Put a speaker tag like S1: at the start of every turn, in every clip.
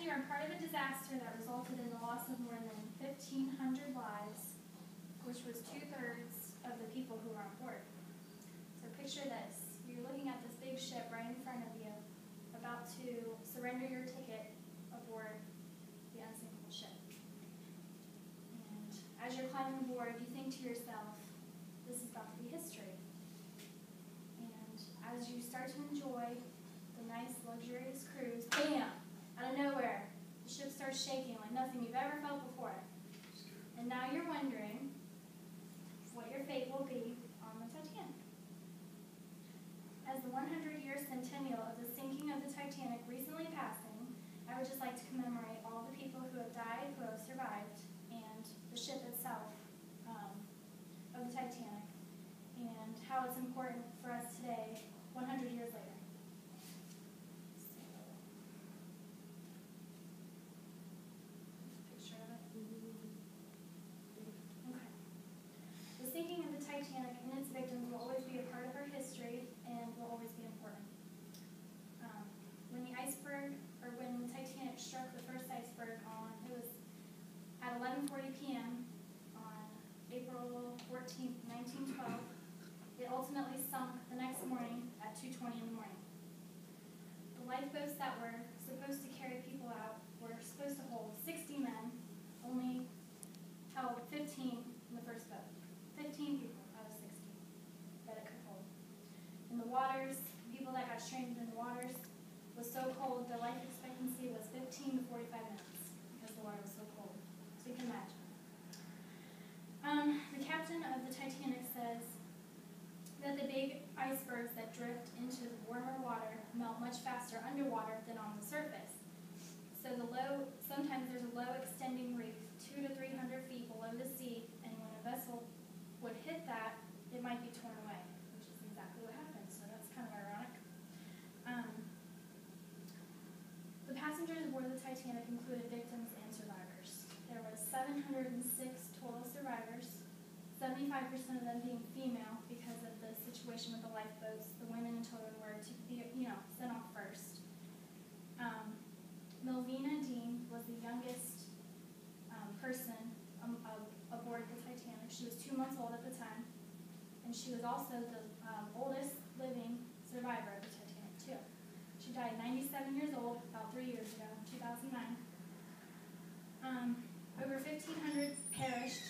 S1: passenger and part of a disaster that resulted in the loss of more than 1,500 lives, which was 2/3 of the people who were on board. So picture this. You're looking at this big ship right in front of you, about to surrender your ticket aboard the unsinkable ship. And as you're climbing aboard, you think to yourself, this is about to be history. And as you start to enjoy the nice, luxurious cruise, bam! Out of nowhere, the ship starts shaking like nothing you've ever felt before. And now you're wondering what your fate will be on the Titanic. As the 100-year centennial of the sinking of the Titanic recently passing, I would just like to commemorate all the people who have died, who have survived, and the ship itself of the Titanic, and how it's important for us today, 100 years later. The sinking of the Titanic and its victims will always be a part of our history and will always be important. When the Titanic struck the first iceberg it was at 11:40 p.m. on April 14th, 1912, it ultimately sunk the next morning at 2:20 in the morning. The lifeboats that were supposed to carry people out were supposed to hold 60 men, only held 15 in the first boat. 15 people out of 60 that it could hold. In the waters, people that got stranded in the waters was so cold, their life expectancy was 15 to 45 minutes because the water was so cold. So you can imagine. The captain of the Titanic says that the big icebergs that drift into the warmer water melt much faster underwater than on the surface. So sometimes there's a low extending reef 200 to 300 feet below the sea, and when a vessel would hit that, it might be torn away, which is exactly what happened, so that's kind of ironic. The passengers aboard the Titanic included victims and survivors. There was 706 total survivors, 75% of them being female because of the situation with the lifeboats. The women and children were to be, sent off first. Melvina Dean was the youngest person aboard the Titanic. She was 2 months old at the time, and she was also the oldest living survivor of the Titanic, too. She died 97 years old about 3 years ago, in 2009. Over 1,500 perished,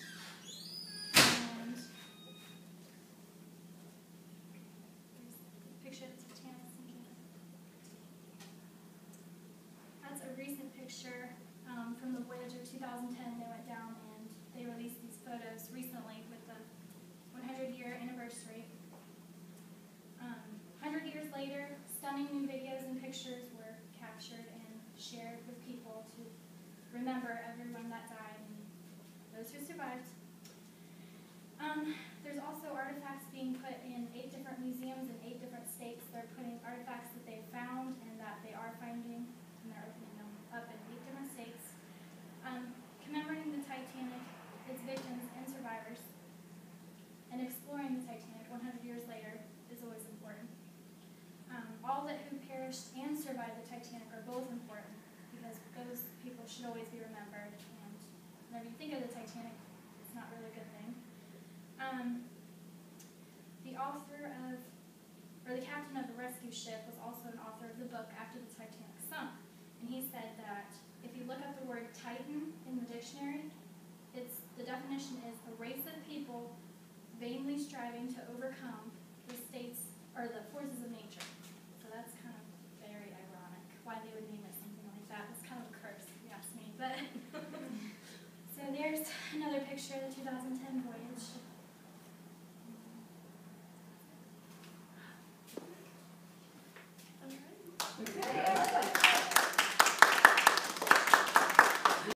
S1: and here's a picture of the Titanic sinking. That's a recent picture from the voyage of 2010. They went down and they released these photos recently with the 100-year anniversary. 100 years later, stunning new videos and pictures were captured and shared with people to remember everyone that died and those who survived. There's also artifacts being put in 8 different museums in 8 different states. They're putting artifacts that they found and that they are finding, and they're opening them up in 8 different states. Commemorating the Titanic, its victims and survivors, and exploring the Titanic 100 years later is always important. All that who perished and survived the Titanic are both important because those people should always be remembered, and whenever you think of the Titanic, it's not really a good thing. The captain of the rescue ship was also an author of the book after the Titanic sunk, and he said that if you look up the word Titan in the dictionary, the definition is a race of people vainly striving to overcome the forces of nature. So that's kind of very ironic why they would name it something like that. It's kind of a curse, if you ask me. But so there's another picture of the 2010 voyage.